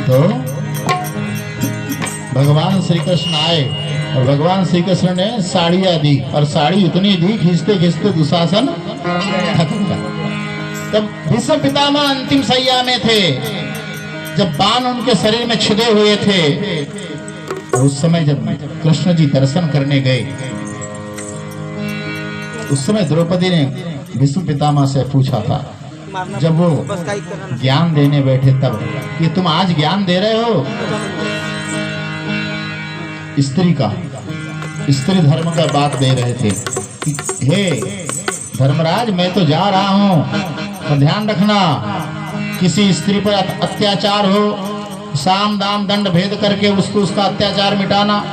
तो भगवान श्री कृष्ण आए और भगवान श्री कृष्ण ने साड़ियां दी और साड़ी उतनी दी, खींचते खींचते दुशासन थक गया। तब भीष्म पितामह अंतिम सैया में थे, जब बाण उनके शरीर में छिदे हुए थे, तो उस समय जब कृष्ण जी दर्शन करने गए, उस समय द्रौपदी ने भीष्म पितामह से पूछा था, जब वो ज्ञान देने बैठे तब, ये तुम आज ज्ञान दे रहे हो स्त्री का, स्त्री धर्म का बात दे रहे थे कि हे धर्मराज, मैं तो जा रहा हूं, तो ध्यान रखना किसी स्त्री पर अत्याचार हो, साम दाम दंड भेद करके उसको उसका अत्याचार मिटाना।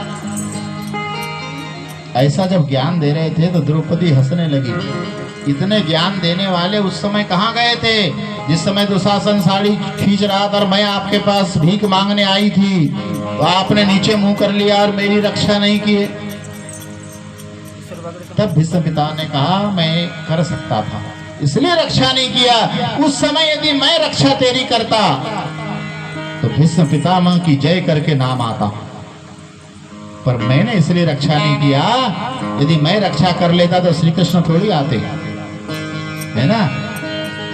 ऐसा जब ज्ञान दे रहे थे तो द्रौपदी हंसने लगी। इतने ज्ञान देने वाले उस समय कहाँ गए थे, जिस समय दुशासन साड़ी खींच रहा था और मैं आपके पास भीख मांगने आई थी, तो आपने नीचे मुंह कर लिया और मेरी रक्षा नहीं किए। तब भीष्म पिता ने कहा मैं कर सकता था, इसलिए रक्षा नहीं किया। उस समय यदि मैं रक्षा तेरी करता तो भीष्म पितामह की जय करके नाम आता, पर मैंने इसलिए रक्षा नहीं किया। यदि मैं रक्षा कर लेता तो श्री कृष्ण थोड़ी आते, है ना।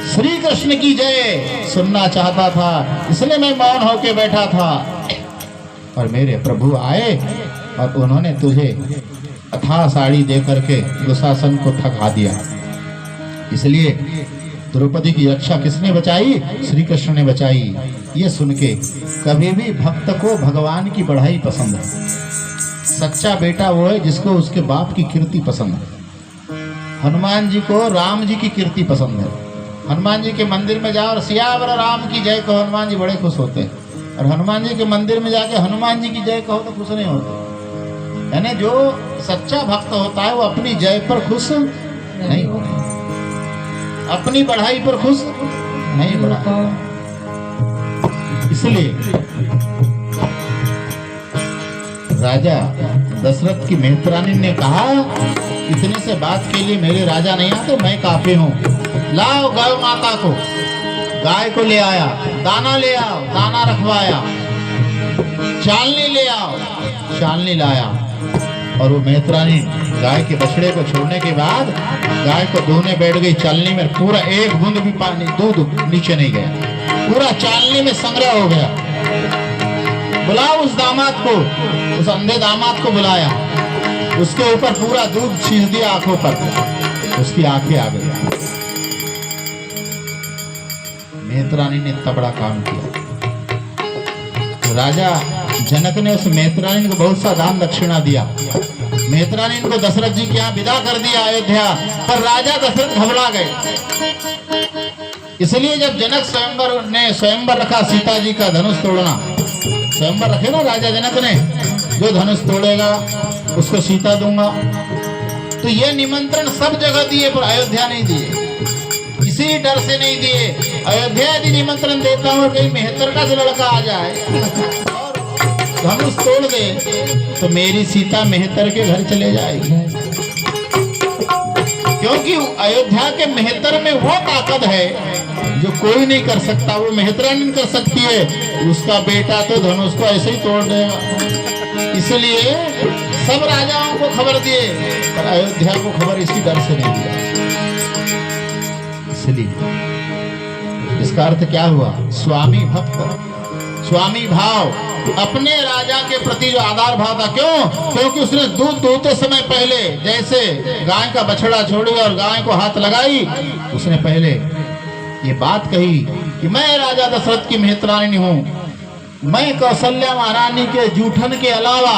श्री कृष्ण की जय सुनना चाहता था, इसलिए मैं मौन होके बैठा था। और मेरे प्रभु आए और उन्होंने तुझे अथाह साड़ी दे करके दुशासन को थका दिया। इसलिए द्रौपदी की रक्षा किसने बचाई? श्री कृष्ण ने बचाई। ये सुन के कभी भी भक्त को भगवान की बढ़ाई पसंद है। सच्चा बेटा वो है जिसको उसके बाप की कीर्ति पसंद है। हनुमान जी को राम जी की कीर्ति पसंद है। हनुमान जी के मंदिर में जाओ और सियावर राम की जय कहो, हनुमान जी बड़े खुश होते हैं। और हनुमान जी के मंदिर में जाके हनुमान जी की जय कहो तो खुश नहीं होते। यानी जो सच्चा भक्त होता है वो अपनी जय पर खुश नहीं होता, अपनी बढ़ाई पर खुश नहीं बढ़ा। इसलिए राजा दशरथ की मेहतरानी ने कहा, इतने से बात के लिए मेरे राजा नहीं आते, मैं काफी हूँ। लाओ गौ माता को, गाय को ले आया, दाना ले आओ, दाना रखवाया, चालनी ले आओ, चालनी लाया। और वो मेहतरानी गाय के बछड़े को छोड़ने के बाद गाय को धोने बैठ गई। चालनी में पूरा एक बूंद भी पानी दूध नीचे नहीं गया, पूरा चालनी में संग्रह हो गया। बुलाओ उस दामाद को, उस अंधे दामाद को बुलाया, उसके ऊपर पूरा दूध छींच दिया आंखों पर, उसकी आंखें आ गई। मेहतरानी ने तबड़ा काम किया। तो राजा जनक ने उस मेहतरानी को बहुत सा दान दक्षिणा दिया। मेहतरानी को दशरथ जी के यहाँ विदा कर दिया अयोध्या, पर राजा दशरथ घबरा गए। इसलिए जब जनक स्वयंवर रखा सीता जी का धनुष तोड़ना, स्वयंवर रखे ना राजा जनक ने, जो धनुष तोड़ेगा उसको सीता दूंगा। तो ये निमंत्रण सब जगह दिए पर अयोध्या नहीं दिए, इसी डर से नहीं दिए। अयोध्या यदि निमंत्रण देता हूँ और कहीं मेहतर का लड़का आ जाए और धनुष तोड़ दे तो मेरी सीता मेहतर के घर चले जाएगी। क्योंकि अयोध्या के मेहतर में वो ताकत है जो कोई नहीं कर सकता, वो मेहतरानी कर सकती है। उसका बेटा तो धनुष को ऐसे ही तोड़ देगा। इसलिए सब राजाओं को खबर दिए पर अयोध्या को खबर इसी डर से नहीं दिया। इसलिए इसका अर्थ क्या हुआ? स्वामी भक्त, स्वामी भाव, अपने राजा के प्रति जो आधार भाव था। क्यों? क्योंकि उसने दूध दूहते समय पहले जैसे गाय का बछड़ा छोड़ी और गाय को हाथ लगाई, उसने पहले ये बात कही कि मैं राजा दशरथ की मेहतरानी हूँ, मैं कौशल्या महारानी के जूठन के अलावा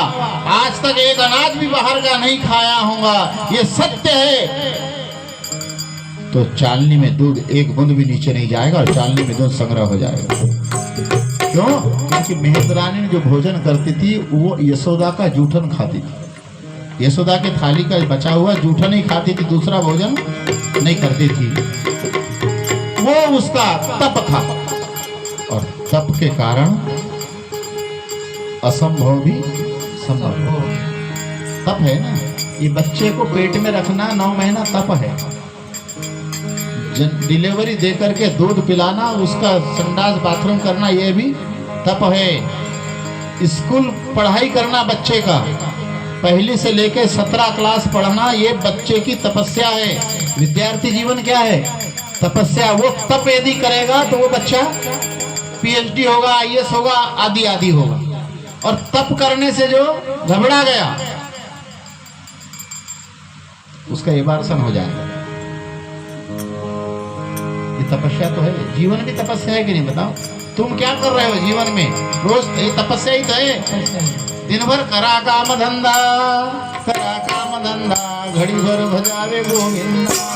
आज तक एक अनाज भी बाहर का नहीं खाया हूँगा, ये सत्य है। तो चालनी में दूध एक बूंद भी नीचे नहीं जाएगा और चालनी में दूध संग्रह हो जाएगा। क्यों? क्योंकि मेहतरानी जो भोजन करती थी वो यशोदा का जूठन खाती थी। यशोदा के थाली का बचा हुआ जूठन ही खाती थी, दूसरा भोजन नहीं करती थी। वो उसका तप था और तप के कारण असंभव भी संभव हो। तप है ना, ये बच्चे को पेट में रखना 9 महीना तप है। डिलीवरी दे करके दूध पिलाना, उसका संडास बाथरूम करना, ये भी तप है। स्कूल पढ़ाई करना बच्चे का, पहली से लेकर 17 क्लास पढ़ना, ये बच्चे की तपस्या है। विद्यार्थी जीवन क्या है? तपस्या। वो तप यदि करेगा तो वो बच्चा पीएचडी होगा, आईएएस होगा, आदि आदि होगा। और तप करने से जो घबरा गया उसका एबार्सन हो जाएगा। ये तपस्या तो है। जीवन भी तपस्या है कि नहीं? बताओ तुम क्या कर रहे हो जीवन में? रोज ये तपस्या ही तो है। दिन भर करा काम धंधा, करा काम धंधा, घड़ी भर भजावे गोविंदा।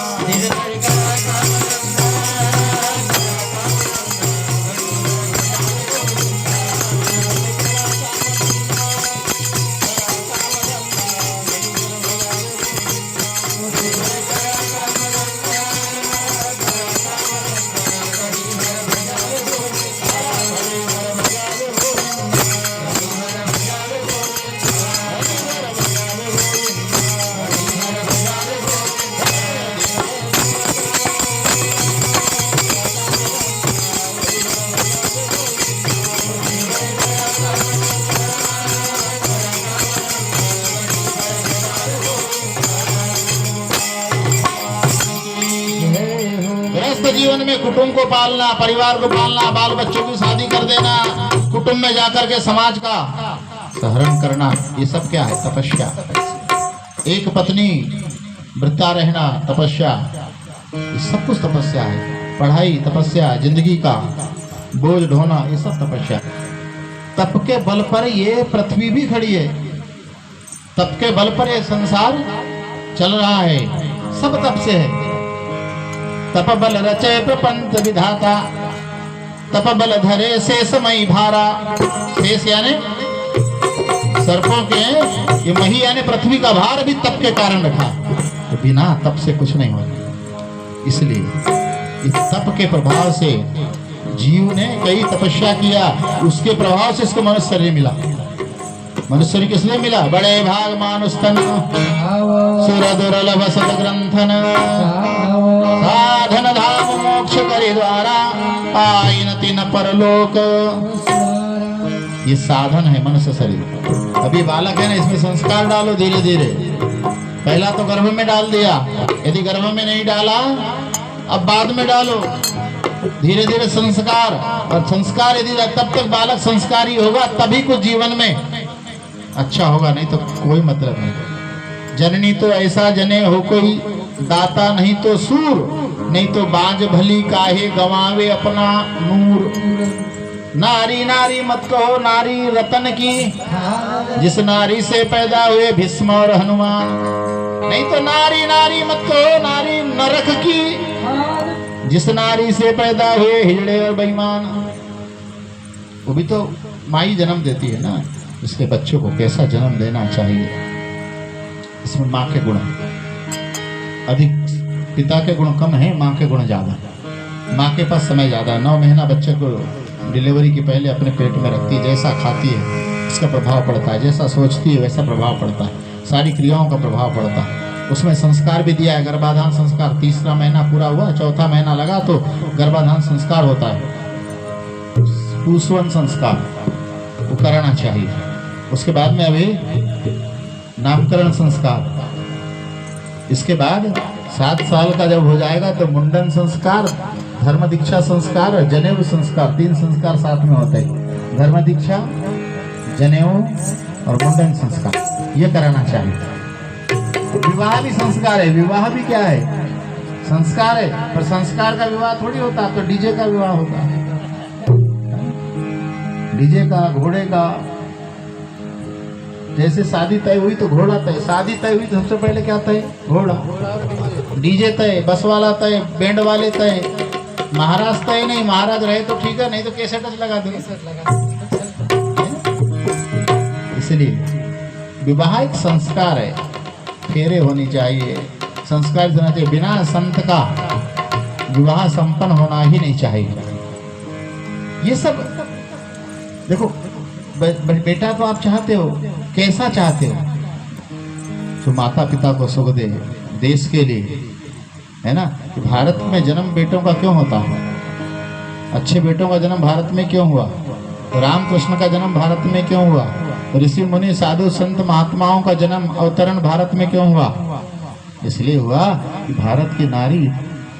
जीवन में कुटुंब को पालना, परिवार को पालना, बाल बच्चों की शादी कर देना, कुटुंब में जाकर के समाज का सहरण करना, ये सब क्या है? तपस्या। एक पत्नी वृत्ता रहना तपस्या, ये सब कुछ तपस्या है। पढ़ाई तपस्या, जिंदगी का बोझ ढोना, ये सब तपस्या। तप के बल पर ये पृथ्वी भी खड़ी है, तप के बल पर ये संसार चल रहा है, सब तप से है। तप बल रचे प्रपंच विधाता, तप बल धरे शेषमयी भारा। शेष यानी सर्पों के, ये मही यानी पृथ्वी का भार भी तप के कारण रखा। तो बिना तप से कुछ नहीं होता। इसलिए इस तप के प्रभाव से जीव ने कई तपस्या किया, उसके प्रभाव से इसको मनुष्य शरीर मिला। मनुष्य शरीर किस लिए मिला? बड़े भाग मानुष तन, सुर दुर्लभ सत ग्रंथन, साधन धाम मोक्ष करे द्वारा, आइन तीन परलोक। ये साधन है मनुष्य शरीर। अभी बालक है ना, इसमें संस्कार डालो धीरे धीरे। पहला तो गर्भ में डाल दिया, यदि गर्भ में नहीं डाला अब बाद में डालो, धीरे धीरे संस्कार। और संस्कार यदि तब तक बालक संस्कारी होगा तभी कुछ जीवन में अच्छा होगा, नहीं तो कोई मतलब नहीं। जननी तो ऐसा जने हो कोई दाता, नहीं तो सूर, नहीं तो बाज भली काहे गवावे अपना नूर। नारी नारी मत कहो नारी रतन की, जिस नारी से पैदा हुए भीष्म और हनुमान। नहीं तो नारी नारी मत कहो नारी नरक की, जिस नारी से पैदा हुए हिजड़े और बेईमान। वो भी तो माई जन्म देती है ना, इसके बच्चों को कैसा जन्म देना चाहिए। इसमें माँ के गुण अधिक, पिता के गुण कम है, माँ के गुण ज्यादा। माँ के पास समय ज्यादा। 9 महीना बच्चे को डिलीवरी के पहले अपने पेट में रखती है, जैसा खाती है इसका प्रभाव पड़ता है, जैसा सोचती है वैसा प्रभाव पड़ता है, सारी क्रियाओं का प्रभाव पड़ता है। उसमें संस्कार भी दिया है, गर्भाधान संस्कार। 3रा महीना पूरा हुआ, 4था महीना लगा तो गर्भाधान संस्कार होता है, पुष्पन संस्कार, वो करना चाहिए। उसके बाद में अभी नामकरण संस्कार, इसके बाद 7 साल का जब हो जाएगा तो मुंडन संस्कार, धर्म दीक्षा संस्कार और जनेऊ संस्कार। 3 संस्कार साथ में होते हैं, धर्म दीक्षा, जनेऊ और मुंडन संस्कार, ये कराना चाहिए। विवाह भी संस्कार है। विवाह भी क्या है? संस्कार है। पर संस्कार का विवाह थोड़ी होता, तो डीजे का विवाह होता है, डीजे का, घोड़े का। जैसे शादी तय हुई तो घोड़ा तय, शादी तय हुई तो सबसे पहले क्या तय? घोड़ा। डीजे तय, बस वाला तय, बैंड वाले तय, महाराज तय नहीं। महाराज रहे तो ठीक है, नहीं तो कैसेट लगा दो। इसलिए विवाह एक संस्कार है, फेरे होनी चाहिए, संस्कार देना चाहिए। बिना संत का विवाह संपन्न होना ही नहीं चाहिए। ये सब देखो, बेटा तो आप चाहते हो, कैसा चाहते हो? जो माता पिता को सुख दे, देश के लिए, है ना, कि भारत में जन्म बेटों का क्यों होता है, अच्छे बेटों का जन्म भारत में क्यों हुआ, रामकृष्ण का जन्म भारत में क्यों हुआ, ऋषि मुनि साधु संत महात्माओं का जन्म अवतरण भारत में क्यों हुआ? इसलिए हुआ कि भारत की नारी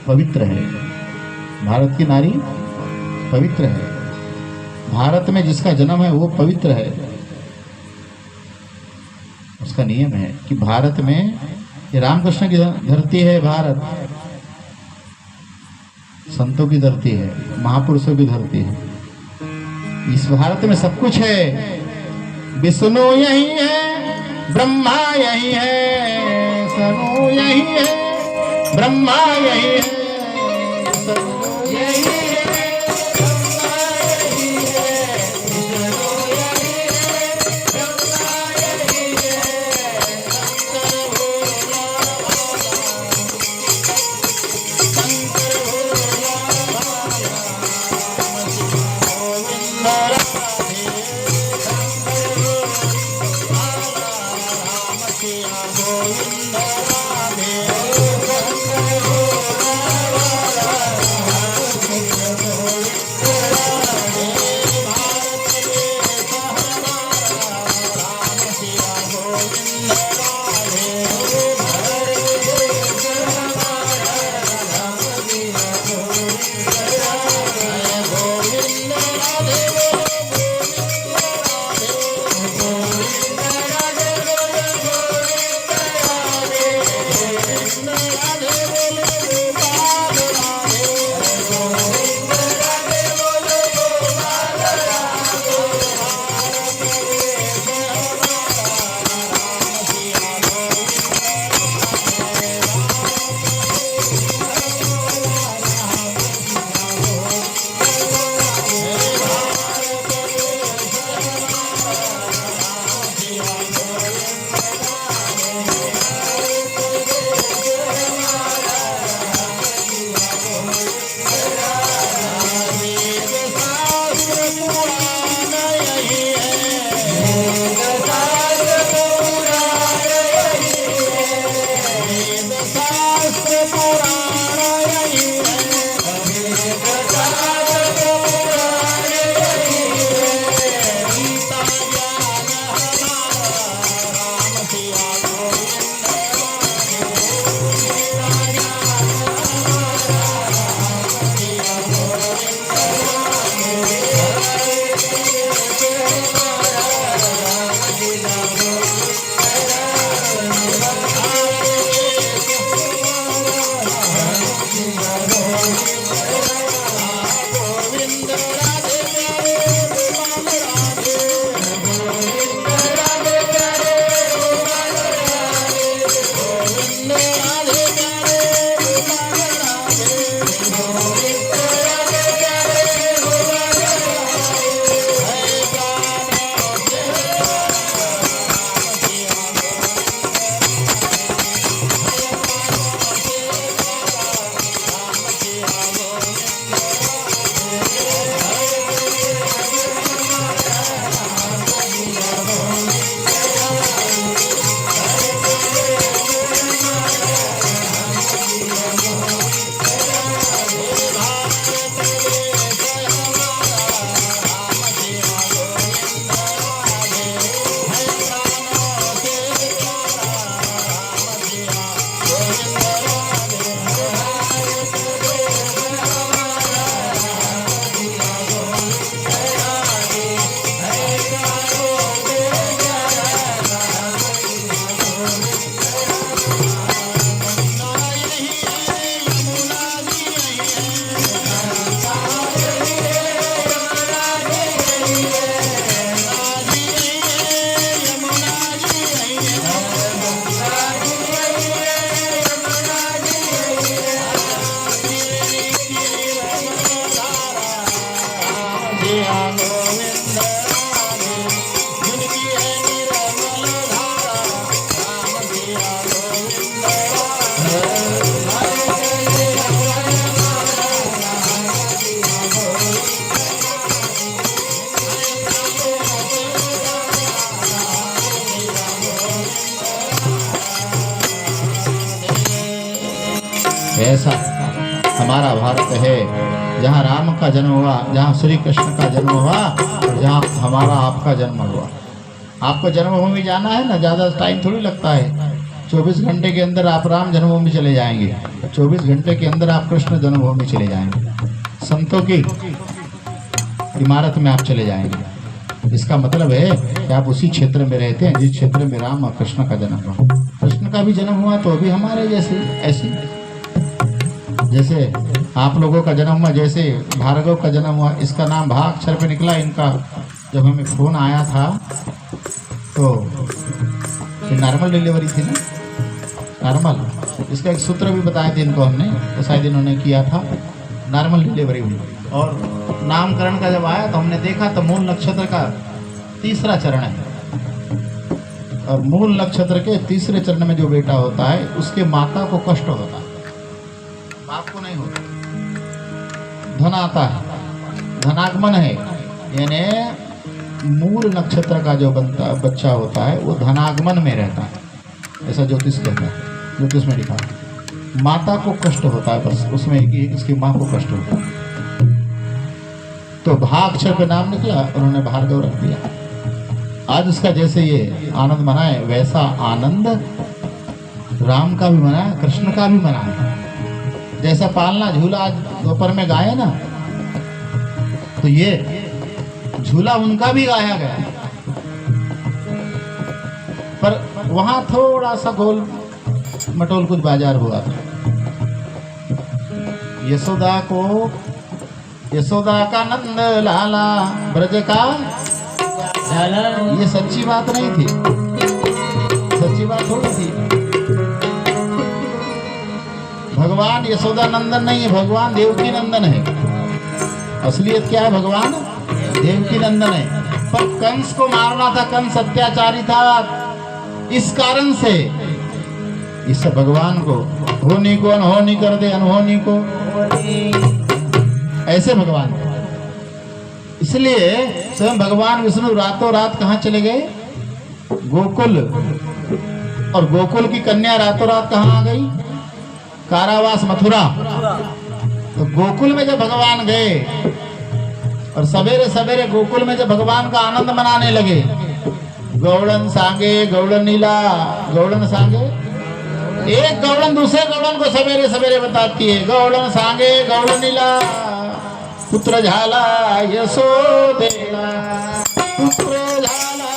पवित्र है, भारत की नारी पवित्र है, भारत में जिसका जन्म है वो पवित्र है। उसका नियम है कि भारत में, ये रामकृष्ण की धरती है भारत, संतों की धरती है, महापुरुषों की धरती है। इस भारत में सब कुछ है, विष्णु यही है, ब्रह्मा यही है, सनु यही है, ब्रह्मा यही है, सनु यही है। ऐसा हमारा भारत है, जहाँ राम का जन्म हुआ, जहाँ श्री कृष्ण का जन्म हुआ और जहाँ हमारा आपका जन्म हुआ। आपको जन्मभूमि जाना है ना, ज़्यादा टाइम थोड़ी लगता है। 24 घंटे के अंदर आप राम जन्मभूमि चले जाएंगे, 24 घंटे के अंदर आप कृष्ण जन्मभूमि चले जाएंगे, संतों की इमारत में आप चले जाएंगे। इसका मतलब है कि आप उसी क्षेत्र में रहते हैं जिस क्षेत्र में राम और कृष्ण का जन्म हुआ। कृष्ण का भी जन्म हुआ तो अभी हमारे जैसे ऐसे, जैसे आप लोगों का जन्म हुआ, जैसे भार्गव का जन्म हुआ। इसका नाम भा अक्षर पे निकला इनका। जब हमें फोन आया था तो ये नॉर्मल डिलीवरी थी ना, नॉर्मल। इसका एक सूत्र भी बताए थे इनको हमने, तो शायद इन्होंने किया था, नॉर्मल डिलीवरी हुई। और नामकरण का जब आया तो हमने देखा तो मूल नक्षत्र का तीसरा चरण है, और मूल नक्षत्र के तीसरे चरण में जो बेटा होता है उसके माता को कष्ट होता है, बाप को नहीं होता। धन आता है, धनागमन है, यानी मूल नक्षत्र का जो बच्चा होता है वो धनागमन में रहता है, ऐसा ज्योतिष कहता है, ज्योतिष में लिखा है। माता को कष्ट होता है, बस उसमें इसकी माँ को कष्ट होता है। तो भा अक्षर पे नाम निकला, उन्होंने भार्गव रख दिया। आज उसका जैसे ये आनंद मनाए वैसा आनंद राम का भी मनाए, कृष्ण का भी मनाए। जैसा पालना झूला आज दोपहर में गाए ना, तो ये झूला उनका भी गाया गया, पर वहां थोड़ा सा गोल मटोल कुछ बाजार हुआ था। यशोदा का नंद लाला ब्रज का, ये सच्ची बात नहीं थी, सच्ची बात थोड़ी थी। भगवान यशोदा नंदन नहीं है, भगवान देवकी नंदन है। असलियत क्या है? भगवान देवकी नंदन है। पर कंस को मारना था, कंस अत्याचारी था, इस कारण से इस भगवान को होनी को अनहोनी कर दे, अनहोनी को ऐसे भगवान। इसलिए स्वयं भगवान विष्णु रातों रात कहाँ चले गए? गोकुल। और गोकुल की कन्या रातों रात कहाँ आ गई? कारावास मथुरा। तो गोकुल में जब भगवान गए और सवेरे सवेरे गोकुल में जब भगवान का आनंद मनाने लगे, गौड़न सांगे गौड़न नीला, गौड़न सांगे, एक गौड़न दूसरे गौड़न को सवेरे सवेरे बताती है, गौड़न सांगे गौड़न नीला, पुत्र झाला यशोदेला, पुत्र झाला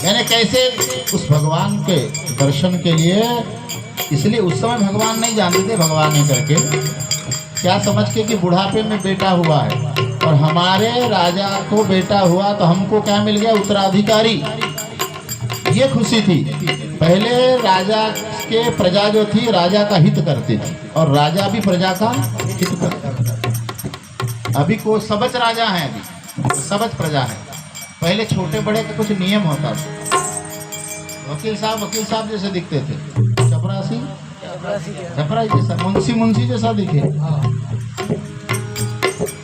यानी कैसे उस भगवान के दर्शन के लिए। इसलिए उस समय भगवान नहीं जानते थे, भगवान नहीं करके क्या समझ के कि बुढ़ापे में बेटा हुआ है और हमारे राजा को बेटा हुआ तो हमको क्या मिल गया? उत्तराधिकारी। ये खुशी थी। पहले राजा के प्रजा जो थी राजा का हित करती थी और राजा भी प्रजा का हित करता था। अभी को सबच राजा है, अभी सबच प्रजा है। पहले छोटे बड़े का कुछ नियम होता था। वकील साहब जैसे दिखते थे, चपरासी जैसा, मुंशी जैसा दिखे।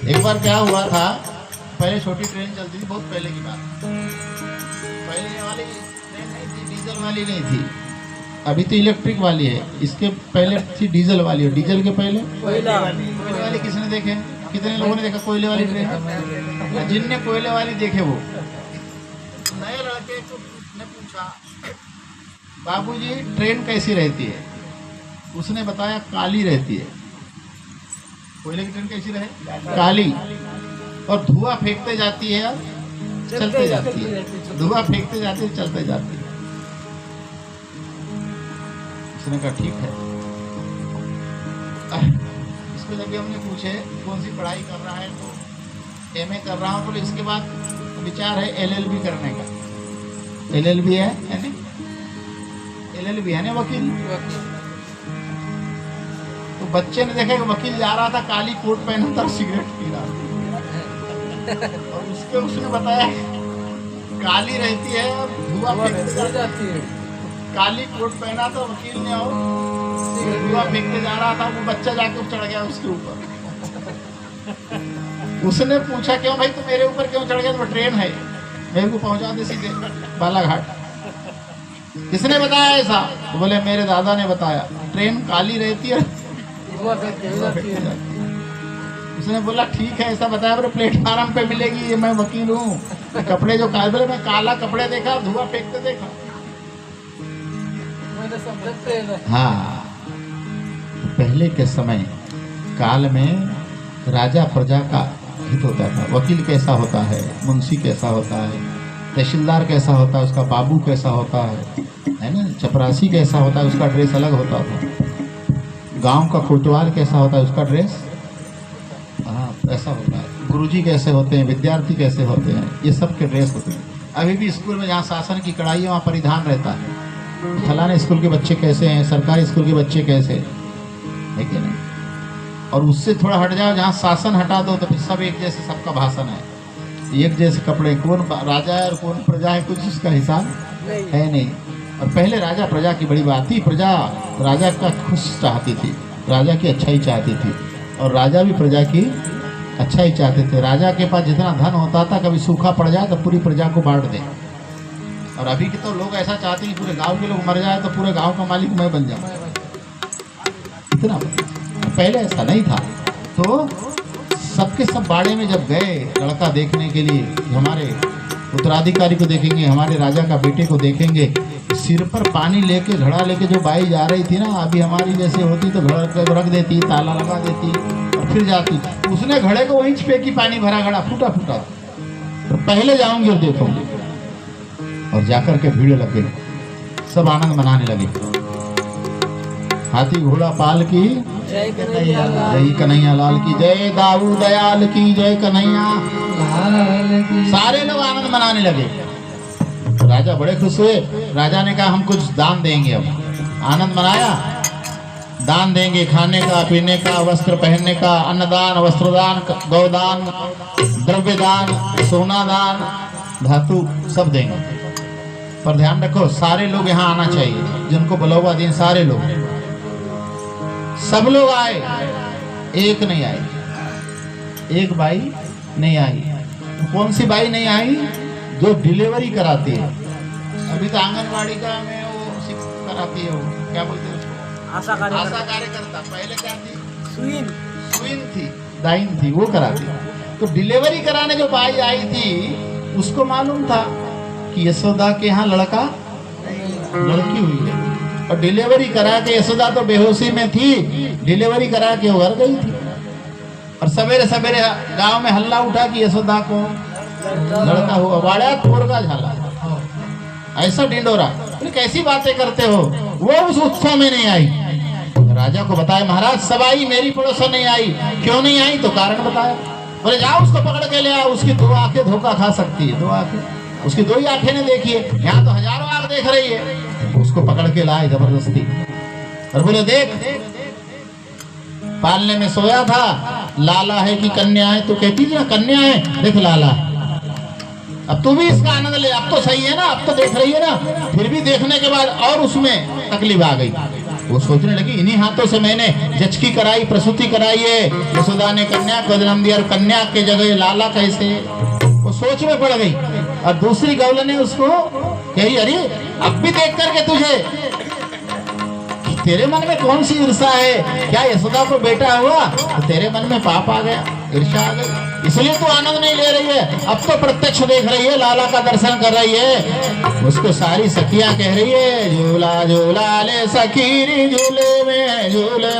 एक बार क्या हुआ था, पहले छोटी ट्रेन चलती थी, बहुत पहले की बात। पहले वाली ट्रेन नहीं थी, डीजल वाली नहीं थी, अभी तो इलेक्ट्रिक वाली है। इसके पहले थी डीजल वाली, और डीजल के पहले कोयले वाली। किसने देखे? कितने लोगों ने देखा कोयले वाली ट्रेन? जिनने कोयले वाली देखे वो नए लड़के को ने पूछा, बाबूजी ट्रेन कैसी रहती है? उसने बताया काली रहती है। कोयले की ट्रेन कैसी रहे? काली, और धुआं फेंकते जाती है, चलते जाती है, धुआं फेंकते जाती है, चलते जाती है। उसने कहा ठीक है। इसको जब हमने पूछे कौन सी पढ़ाई कर रहा है, तो एमए कर रहा हूँ। बोले इसके बाद विचार है एलएलबी करने का। एलएलबी है नहीं? एलएलबी है ना, वकील। तो बच्चे ने देखा कि वकील जा रहा था, काली कोट पहना था, सिगरेट पी रहा था, और उसने बताया काली रहती है और धुआं फेंकते जाती है। काली कोट पहना था वकील ने, और धुआं फेंकते जा रहा था। वो बच्चा जाके चढ़ गया उसके ऊपर। उसने पूछा क्यों भाई, तो मेरे ऊपर क्यों चढ़ गया? तो ट्रेन है, मेरे को पहुंचा दे सीधे बालाघाट। किसने बताया ऐसा? तो बोले मेरे दादा ने बताया। ट्रेन काली रहती है, उसने बोला ठीक है ऐसा बताया। बोले प्लेटफार्म पे मिलेगी, ये मैं वकील हूँ। कपड़े जो काले, बोले मैं काला कपड़े देखा, धुआं फेंकते देखा। हाँ, पहले के समय काल में राजा प्रजा का हित होता था। वकील कैसा होता है, मुंशी कैसा होता है, तहसीलदार कैसा होता है, उसका बाबू कैसा होता है ना, चपरासी कैसा होता है, उसका ड्रेस अलग होता था। गांव का कोतवाल कैसा होता है, उसका ड्रेस ऐसा होता है। गुरुजी कैसे होते हैं, विद्यार्थी कैसे होते हैं, ये सब के ड्रेस होते हैं। अभी भी स्कूल में जहाँ शासन की कड़ाई है, वहाँ परिधान रहता है। फलाने स्कूल के बच्चे कैसे हैं, सरकारी स्कूल के बच्चे कैसे है कि नहीं? और उससे थोड़ा हट जाओ, जहाँ शासन हटा दो तो फिर सब एक जैसे, सबका भाषण है, एक जैसे कपड़े, कौन राजा है और कौन प्रजा है, कुछ उसका हिसाब है नहीं। और पहले राजा प्रजा की बड़ी बात थी, प्रजा राजा का खुश चाहती थी, राजा की अच्छाई चाहती थी, और राजा भी प्रजा की अच्छाई चाहते थे। राजा के पास जितना धन होता था, कभी सूखा पड़ जाए तो पूरी प्रजा को बांट दे। और अभी के तो लोग ऐसा चाहते हैं कि पूरे गांव के लोग मर जाए तो पूरे गांव का मालिक मैं बन जाऊं। इतना पहले ऐसा नहीं था। तो सबके सब बाड़े में जब गए लड़का देखने के लिए, हमारे उत्तराधिकारी को देखेंगे, हमारे राजा का बेटे को देखेंगे, सिर पर पानी लेके, घड़ा लेके जो बाई जा रही थी ना, अभी हमारी जैसे होती तो घड़ा रख देती, ताला लगा देती और फिर जाती। उसने घड़े को वहीं फेंकी, पानी भरा घड़ा फूटा फूटा। तो पहले जाऊंगी और देखूंगी। और जाकर के भीड़ लग गई, सब आनंद मनाने लगे। हाथी घोड़ा पाल की जय कन्हैया लाल की जय, दाऊ दयाल की जय, कन्हैया सारे लोग आनंद मनाने लगे। राजा बड़े खुश हुए। राजा ने कहा हम कुछ दान देंगे। अब आनंद मनाया, दान देंगे, खाने का, पीने का, वस्त्र पहनने का, अन्नदान, वस्त्रदान, गौदान, द्रव्यदान, सोना दान, धातु सब देंगे। पर ध्यान रखो सारे लोग यहाँ आना चाहिए, जिनको बुलावा दिन सारे लोग, सब लोग आए, एक नहीं आई, एक बाई नहीं आई। कौन सी बाई नहीं आई? जो डिलीवरी कराती है। अभी तो आंगनवाड़ी का में वो कराती है, वो क्या बोलते हैं उसको, आशा कार्यकर्ता। पहले क्या थी? सुईन थी, दाइन थी, वो कराती। तो डिलीवरी कराने जो बाई आई थी, उसको मालूम था कि यशोदा के यहाँ लड़की हुई है, और डिलीवरी करा के, यशोदा तो बेहोशी में थी, डिलीवरी करा के वो घर गई थी। और सवेरे सवेरे गांव में हल्ला उठा कि यशोदा को लड़का हुआ, वाड़ा तोड़ का झाला, ऐसा डिंडोरा। कैसी बातें करते हो? वो उस उत्सव में नहीं आई। राजा को बताया महाराज सब आई, मेरी पड़ोसन नहीं आई। क्यों नहीं आई? तो कारण बताया। बोले जाओ उसको पकड़ के ले आओ, उसकी 2 आंखें धोखा खा सकती है, 2 आंखें, उसकी 2 ही आंखें ने देखी है, यहाँ तो हजारों आंख देख रही है। उसको पकड़ के लाए जबरदस्ती, और बोले देख पालने में सोया था, लाला है कि कन्या है? तो कहती थी ना कन्या है, देख लाला। अब तू भी इसका आनंद ले, अब तो सही है ना, अब तो देख रही है ना। फिर भी देखने के बाद और उसमें तकलीफ आ गई। वो सोचने लगी इन्हीं हाथों से मैंने जचकी कराई, प्रसूति कराई है। यशोदा ने कन्या को जन्म दिया और कन्या के जगह लाला कैसे? वो सोच में पड़ गई। और दूसरी गौल ने उसको कही, अरे अब भी देख करके तुझे, तेरे मन में कौन सी ईर्षा है? क्या यशोदा को बेटा हुआ तो तेरे मन में पाप आ गया, ईर्षा आ गई, इसलिए तू आनंद नहीं ले रही है? अब तो प्रत्यक्ष देख रही है, लाला का दर्शन कर रही है। उसको सारी सखियां कह रही है, झूला झूला ले सखी रे झूले में झूले